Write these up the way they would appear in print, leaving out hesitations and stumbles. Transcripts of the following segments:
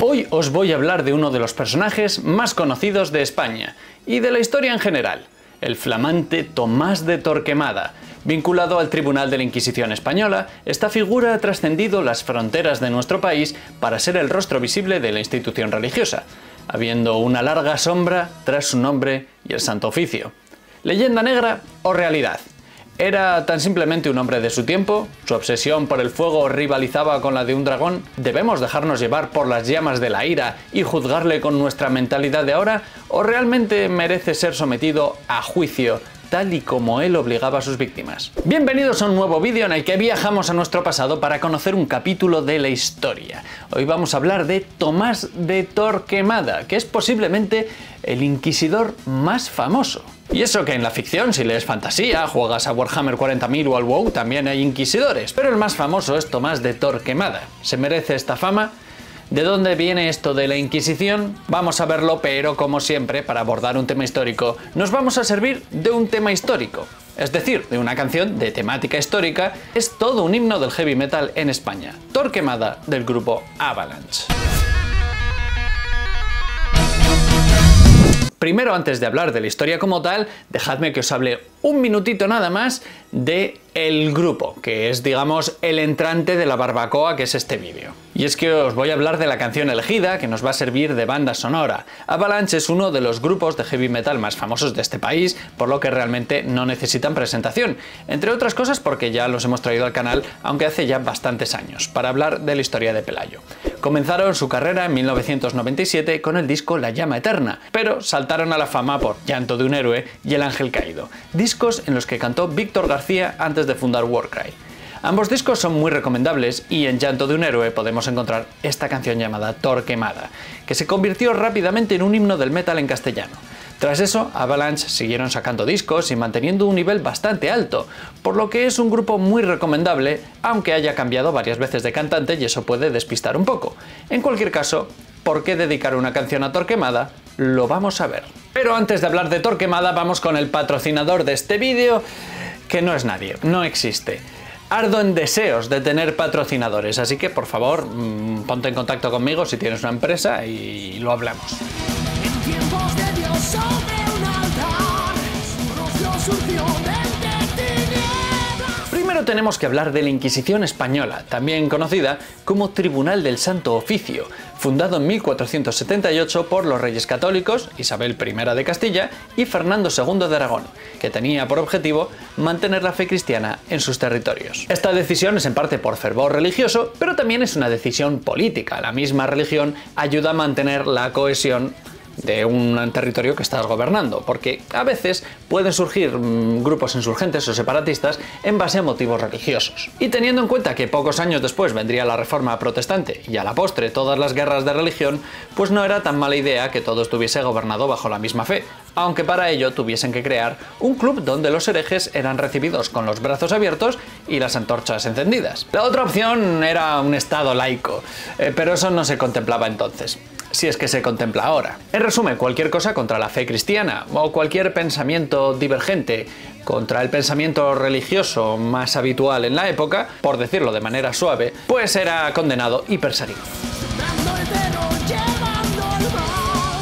Hoy os voy a hablar de uno de los personajes más conocidos de España y de la historia en general, el flamante Tomás de Torquemada. Vinculado al Tribunal de la Inquisición Española, esta figura ha trascendido las fronteras de nuestro país para ser el rostro visible de la institución religiosa, habiendo una larga sombra tras su nombre y el Santo Oficio. ¿Leyenda negra o realidad? ¿Era tan simplemente un hombre de su tiempo? ¿Su obsesión por el fuego rivalizaba con la de un dragón? ¿Debemos dejarnos llevar por las llamas de la ira y juzgarle con nuestra mentalidad de ahora? ¿O realmente merece ser sometido a juicio tal y como él obligaba a sus víctimas? Bienvenidos a un nuevo vídeo en el que viajamos a nuestro pasado para conocer un capítulo de la historia. Hoy vamos a hablar de Tomás de Torquemada, que es posiblemente el inquisidor más famoso. Y eso que en la ficción, si lees fantasía, juegas a Warhammer 40.000 o al WoW, también hay inquisidores, pero el más famoso es Tomás de Torquemada. ¿Se merece esta fama? ¿De dónde viene esto de la Inquisición? Vamos a verlo, pero como siempre, para abordar un tema histórico, nos vamos a servir de un tema histórico. Es decir, de una canción de temática histórica. Es todo un himno del heavy metal en España. Torquemada, del grupo Avalanche. Primero, antes de hablar de la historia como tal, dejadme que os hable un minutito nada más de el grupo, que es, digamos, el entrante de la barbacoa que es este vídeo. Y es que os voy a hablar de la canción elegida, que nos va a servir de banda sonora. Avalanche es uno de los grupos de heavy metal más famosos de este país, por lo que realmente no necesitan presentación. Entre otras cosas porque ya los hemos traído al canal, aunque hace ya bastantes años, para hablar de la historia de Pelayo. Comenzaron su carrera en 1997 con el disco La Llama Eterna, pero saltaron a la fama por Llanto de un Héroe y El Ángel Caído, discos en los que cantó Víctor García antes de fundar Warcry. Ambos discos son muy recomendables y en Llanto de un Héroe podemos encontrar esta canción llamada Torquemada, que se convirtió rápidamente en un himno del metal en castellano. Tras eso, Avalanche siguieron sacando discos y manteniendo un nivel bastante alto, por lo que es un grupo muy recomendable, aunque haya cambiado varias veces de cantante y eso puede despistar un poco. En cualquier caso, ¿por qué dedicar una canción a Torquemada? Lo vamos a ver. Pero antes de hablar de Torquemada, vamos con el patrocinador de este vídeo, que no es nadie, no existe. Ardo en deseos de tener patrocinadores, así que por favor, ponte en contacto conmigo si tienes una empresa y lo hablamos. En tiempos de Dios sobre un altar, su rostro surgió desde tinieblas. Primero tenemos que hablar de la Inquisición Española, también conocida como Tribunal del Santo Oficio, fundado en 1478 por los reyes católicos Isabel I de Castilla y Fernando II de Aragón, que tenía por objetivo mantener la fe cristiana en sus territorios. Esta decisión es en parte por fervor religioso, pero también es una decisión política. La misma religión ayuda a mantener la cohesión de un territorio que estás gobernando, porque a veces pueden surgir grupos insurgentes o separatistas en base a motivos religiosos. Y teniendo en cuenta que pocos años después vendría la Reforma Protestante y a la postre todas las guerras de religión, pues no era tan mala idea que todo estuviese gobernado bajo la misma fe, aunque para ello tuviesen que crear un club donde los herejes eran recibidos con los brazos abiertos y las antorchas encendidas. La otra opción era un estado laico, pero eso no se contemplaba entonces, si es que se contempla ahora. En resumen, cualquier cosa contra la fe cristiana o cualquier pensamiento divergente contra el pensamiento religioso más habitual en la época, por decirlo de manera suave, pues era condenado y perseguido. Dando el terror, llevando el mal,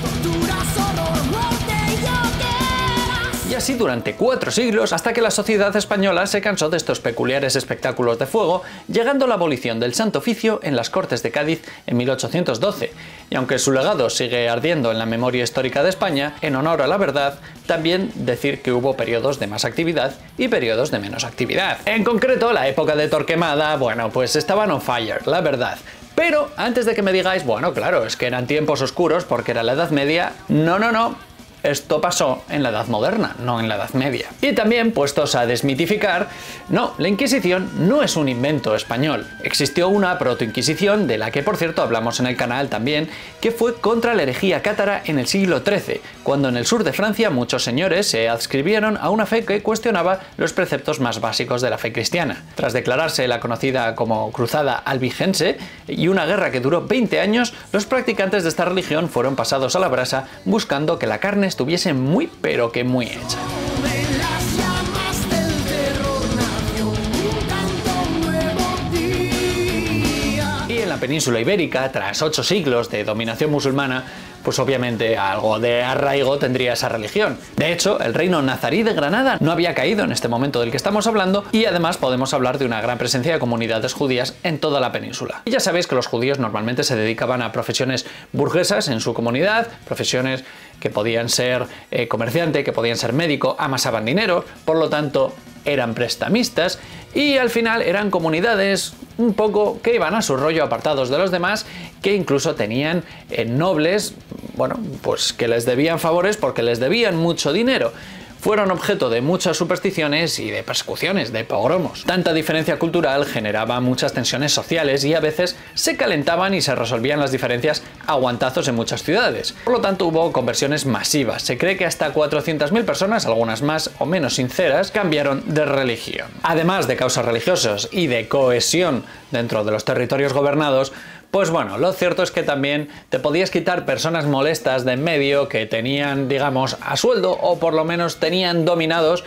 torturas, horror, muerte y hogueras. Y así durante 4 siglos, hasta que la sociedad española se cansó de estos peculiares espectáculos de fuego, llegando a la abolición del Santo Oficio en las Cortes de Cádiz en 1812. Y aunque su legado sigue ardiendo en la memoria histórica de España, en honor a la verdad, también decir que hubo periodos de más actividad y periodos de menos actividad. En concreto, la época de Torquemada, bueno, pues estaban on fire, la verdad. Pero antes de que me digáis, bueno, claro, es que eran tiempos oscuros porque era la Edad Media, no. Esto pasó en la Edad Moderna, no en la Edad Media. Y también, puestos a desmitificar, no, la Inquisición no es un invento español. Existió una protoinquisición, de la que por cierto hablamos en el canal también, que fue contra la herejía cátara en el siglo XIII, cuando en el sur de Francia muchos señores se adscribieron a una fe que cuestionaba los preceptos más básicos de la fe cristiana. Tras declararse la conocida como Cruzada Albigense y una guerra que duró 20 años, los practicantes de esta religión fueron pasados a la brasa buscando que la carne estuviese muy pero que muy hecha. De las llamas del terror nació un canto nuevo día. Y en la la península ibérica, tras 8 siglos de dominación musulmana, pues obviamente algo de arraigo tendría esa religión. De hecho, el reino nazarí de Granada no había caído en este momento del que estamos hablando, y además podemos hablar de una gran presencia de comunidades judías en toda la península. Y ya sabéis que los judíos normalmente se dedicaban a profesiones burguesas en su comunidad, profesiones que podían ser comerciante, que podían ser médico, amasaban dinero, por lo tanto eran prestamistas, y al final eran comunidades un poco que iban a su rollo, apartados de los demás, que incluso tenían nobles, bueno, pues que les debían favores porque les debían mucho dinero. Fueron objeto de muchas supersticiones y de persecuciones, de pogromos. Tanta diferencia cultural generaba muchas tensiones sociales y a veces se calentaban y se resolvían las diferencias a guantazos en muchas ciudades. Por lo tanto, hubo conversiones masivas. Se cree que hasta 400.000 personas, algunas más o menos sinceras, cambiaron de religión. Además de causas religiosas y de cohesión dentro de los territorios gobernados, pues bueno, lo cierto es que también te podías quitar personas molestas de en medio que tenían, digamos, a sueldo, o por lo menos tenían dominados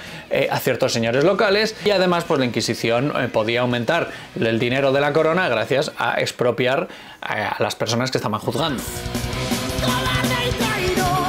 a ciertos señores locales, y además pues la Inquisición podía aumentar el dinero de la corona gracias a expropiar a las personas que estaban juzgando. Cobarde y traidor,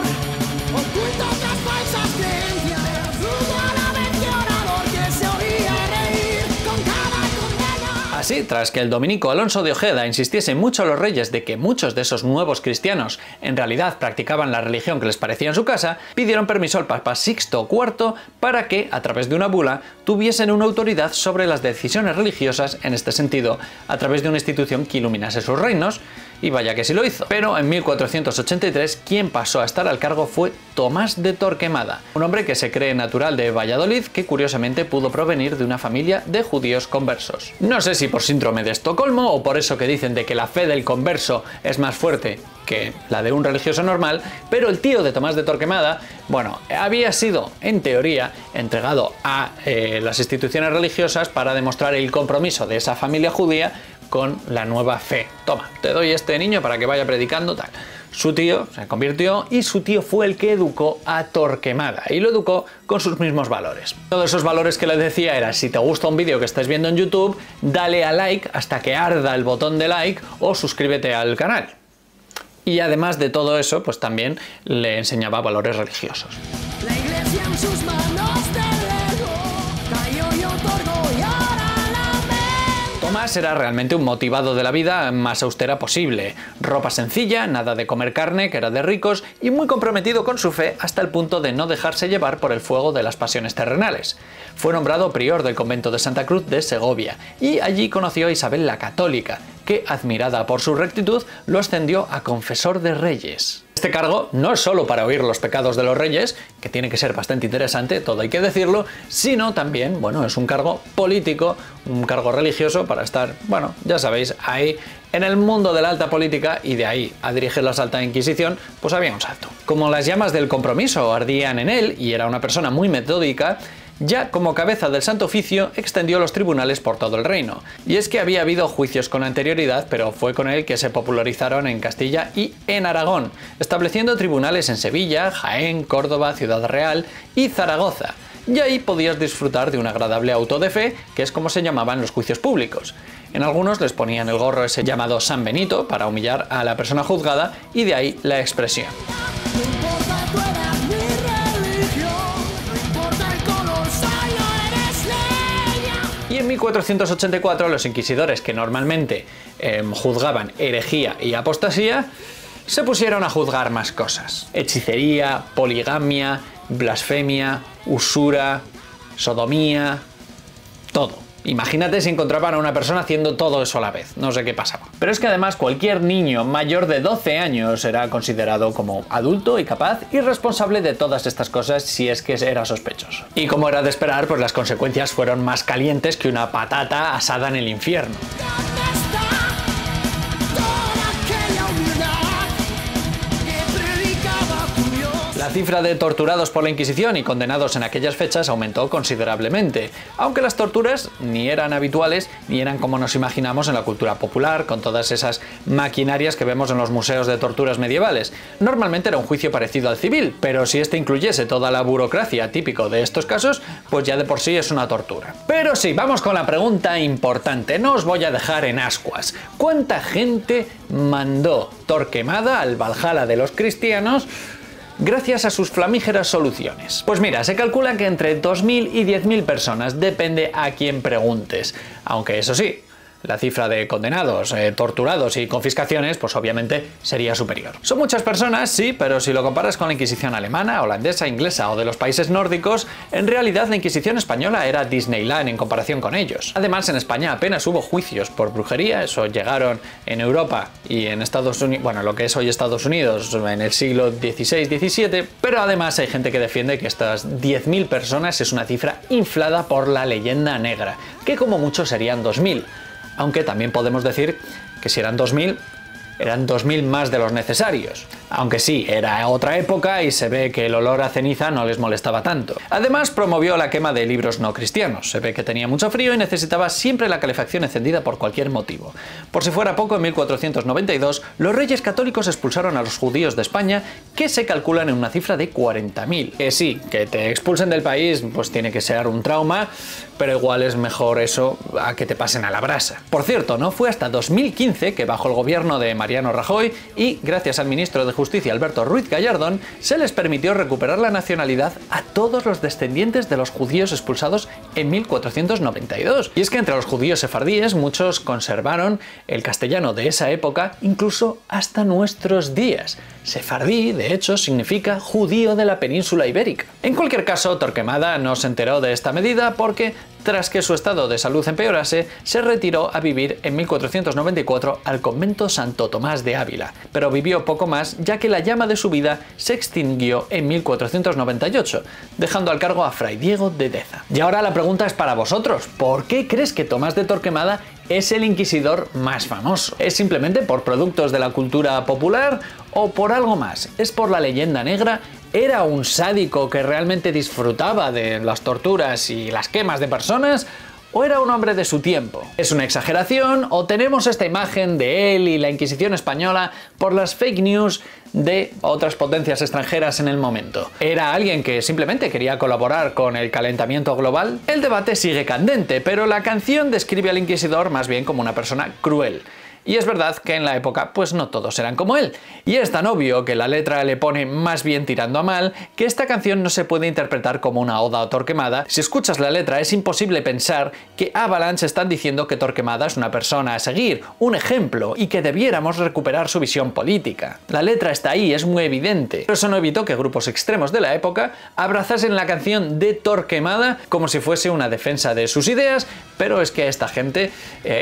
oculto tras falsas creencias, rudo a la vez llorador que se oía reír con cada condena. Así, tras que el dominico Alonso de Ojeda insistiese mucho a los reyes de que muchos de esos nuevos cristianos en realidad practicaban la religión que les parecía en su casa, pidieron permiso al Papa Sixto IV para que, a través de una bula, tuviesen una autoridad sobre las decisiones religiosas en este sentido, a través de una institución que iluminase sus reinos, y vaya que sí lo hizo. Pero en 1483 quien pasó a estar al cargo fue Tomás de Torquemada, un hombre que se cree natural de Valladolid, que curiosamente pudo provenir de una familia de judíos conversos. No sé si por síndrome de Estocolmo o por eso que dicen de que la fe del converso es más fuerte que la de un religioso normal, pero el tío de Tomás de Torquemada, bueno, había sido, en teoría, entregado a las instituciones religiosas para demostrar el compromiso de esa familia judía con la nueva fe. Toma, te doy este niño para que vaya predicando, tal. Su tío se convirtió y su tío fue el que educó a Torquemada, y lo educó con sus mismos valores. Todos esos valores que les decía era: si te gusta un vídeo que estés viendo en YouTube, dale a like hasta que arda el botón de like, o suscríbete al canal. Y además de todo eso, pues también le enseñaba valores religiosos. La iglesia en sus manos delegó, cayó y otorgó y ahora lamenta. Tomás era realmente un motivado de la vida más austera posible. Ropa sencilla, nada de comer carne, que era de ricos, y muy comprometido con su fe hasta el punto de no dejarse llevar por el fuego de las pasiones terrenales. Fue nombrado prior del convento de Santa Cruz de Segovia, y allí conoció a Isabel la Católica, que, admirada por su rectitud, lo ascendió a confesor de reyes. Este cargo no es solo para oír los pecados de los reyes, que tiene que ser bastante interesante, todo hay que decirlo, sino también, bueno, es un cargo político, un cargo religioso para estar, bueno, ya sabéis, ahí en el mundo de la alta política, y de ahí a dirigir la Alta Inquisición, pues había un salto. Como las llamas del compromiso ardían en él, y era una persona muy metódica, ya como cabeza del Santo Oficio extendió los tribunales por todo el reino. Y es que había habido juicios con anterioridad, pero fue con él que se popularizaron en Castilla y en Aragón, estableciendo tribunales en Sevilla, Jaén, Córdoba, Ciudad Real y Zaragoza. Y ahí podías disfrutar de un agradable auto de fe, que es como se llamaban los juicios públicos. En algunos les ponían el gorro ese llamado San Benito para humillar a la persona juzgada, y de ahí la expresión. No importa tu edad ni religión, no importa el color, solo eres leña. Y en 1484 los inquisidores, que normalmente juzgaban herejía y apostasía, se pusieron a juzgar más cosas: hechicería, poligamia, blasfemia, usura, sodomía, todo. Imagínate si encontraban a una persona haciendo todo eso a la vez, no sé qué pasaba. Pero es que además cualquier niño mayor de 12 años era considerado como adulto y capaz y responsable de todas estas cosas si es que era sospechoso. Y como era de esperar, pues las consecuencias fueron más calientes que una patata asada en el infierno. ¿Dónde está toda aquella humildad que predicaba tu Dios? La cifra de torturados por la Inquisición y condenados en aquellas fechas aumentó considerablemente, aunque las torturas ni eran habituales ni eran como nos imaginamos en la cultura popular, con todas esas maquinarias que vemos en los museos de torturas medievales. Normalmente era un juicio parecido al civil, pero si este incluyese toda la burocracia típico de estos casos, pues ya de por sí es una tortura. Pero sí, vamos con la pregunta importante, no os voy a dejar en ascuas. ¿Cuánta gente mandó Torquemada al Valhalla de los cristianos gracias a sus flamígeras soluciones? Pues mira, se calcula que entre 2.000 y 10.000 personas, depende a quién preguntes. Aunque eso sí, la cifra de condenados, torturados y confiscaciones, pues obviamente sería superior. Son muchas personas, sí, pero si lo comparas con la Inquisición alemana, holandesa, inglesa o de los países nórdicos, en realidad la Inquisición española era Disneyland en comparación con ellos. Además, en España apenas hubo juicios por brujería, eso llegaron en Europa y en Estados Unidos, bueno, lo que es hoy Estados Unidos, en el siglo XVI-XVII, pero además hay gente que defiende que estas 10.000 personas es una cifra inflada por la leyenda negra, que como mucho serían 2.000. Aunque también podemos decir que si eran 2.000, eran 2.000 más de los necesarios. Aunque sí, era otra época y se ve que el olor a ceniza no les molestaba tanto. Además, promovió la quema de libros no cristianos. Se ve que tenía mucho frío y necesitaba siempre la calefacción encendida por cualquier motivo. Por si fuera poco, en 1492, los reyes católicos expulsaron a los judíos de España, que se calculan en una cifra de 40.000. Que sí, que te expulsen del país, pues tiene que ser un trauma, pero igual es mejor eso a que te pasen a la brasa. Por cierto, no fue hasta 2015 que bajo el gobierno de Mariano Rajoy y gracias al ministro de Justicia Alberto Ruiz Gallardón se les permitió recuperar la nacionalidad a todos los descendientes de los judíos expulsados en 1492. Y es que entre los judíos sefardíes muchos conservaron el castellano de esa época incluso hasta nuestros días. Sefardí, de hecho, significa judío de la península ibérica. En cualquier caso, Torquemada no se enteró de esta medida porque, tras que su estado de salud empeorase, se retiró a vivir en 1494 al convento Santo Tomás de Ávila, pero vivió poco más ya que la llama de su vida se extinguió en 1498, dejando al cargo a Fray Diego de Deza. Y ahora la pregunta es para vosotros, ¿por qué crees que Tomás de Torquemada es el inquisidor más famoso? ¿Es simplemente por productos de la cultura popular o por algo más? ¿Es por la leyenda negra? ¿Era un sádico que realmente disfrutaba de las torturas y las quemas de personas? ¿O era un hombre de su tiempo? ¿Es una exageración o tenemos esta imagen de él y la Inquisición española por las fake news de otras potencias extranjeras en el momento? ¿Era alguien que simplemente quería colaborar con el calentamiento global? El debate sigue candente, pero la canción describe al inquisidor más bien como una persona cruel. Y es verdad que en la época pues no todos eran como él. Y es tan obvio que la letra le pone más bien tirando a mal que esta canción no se puede interpretar como una oda a Torquemada. Si escuchas la letra es imposible pensar que Avalanche están diciendo que Torquemada es una persona a seguir, un ejemplo, y que debiéramos recuperar su visión política. La letra está ahí, es muy evidente. Pero eso no evitó que grupos extremos de la época abrazasen la canción de Torquemada como si fuese una defensa de sus ideas, pero es que a esta gente,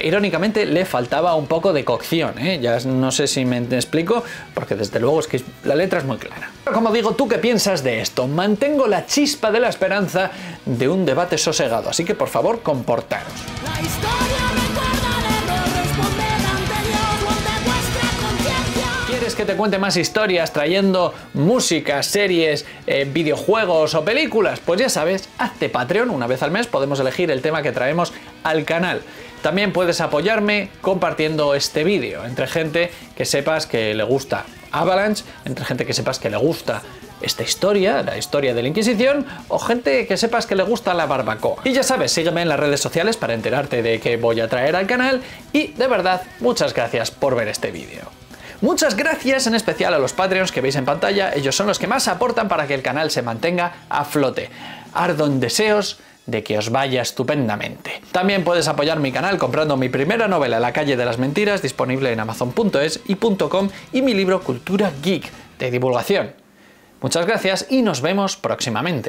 irónicamente, le faltaba un poco de cocción, ya no sé si me explico, porque desde luego es que la letra es muy clara. Pero como digo, ¿tú qué piensas de esto? Mantengo la chispa de la esperanza de un debate sosegado, así que por favor, comportaros. La historia recuerda el error, responder ante Dios, ante vuestra conciencia. ¿Quieres que te cuente más historias trayendo música, series, videojuegos o películas? Pues ya sabes, hazte Patreon, una vez al mes podemos elegir el tema que traemos al canal. También puedes apoyarme compartiendo este vídeo entre gente que sepas que le gusta Avalanche, entre gente que sepas que le gusta esta historia, la historia de la Inquisición, o gente que sepas que le gusta la barbacoa. Y ya sabes, sígueme en las redes sociales para enterarte de qué voy a traer al canal y, de verdad, muchas gracias por ver este vídeo. Muchas gracias en especial a los Patreons que veis en pantalla, ellos son los que más aportan para que el canal se mantenga a flote. Ardo en deseos de que os vaya estupendamente. También puedes apoyar mi canal comprando mi primera novela, La calle de las mentiras, disponible en amazon.es y .com, y mi libro Cultura Geek, de divulgación. Muchas gracias y nos vemos próximamente.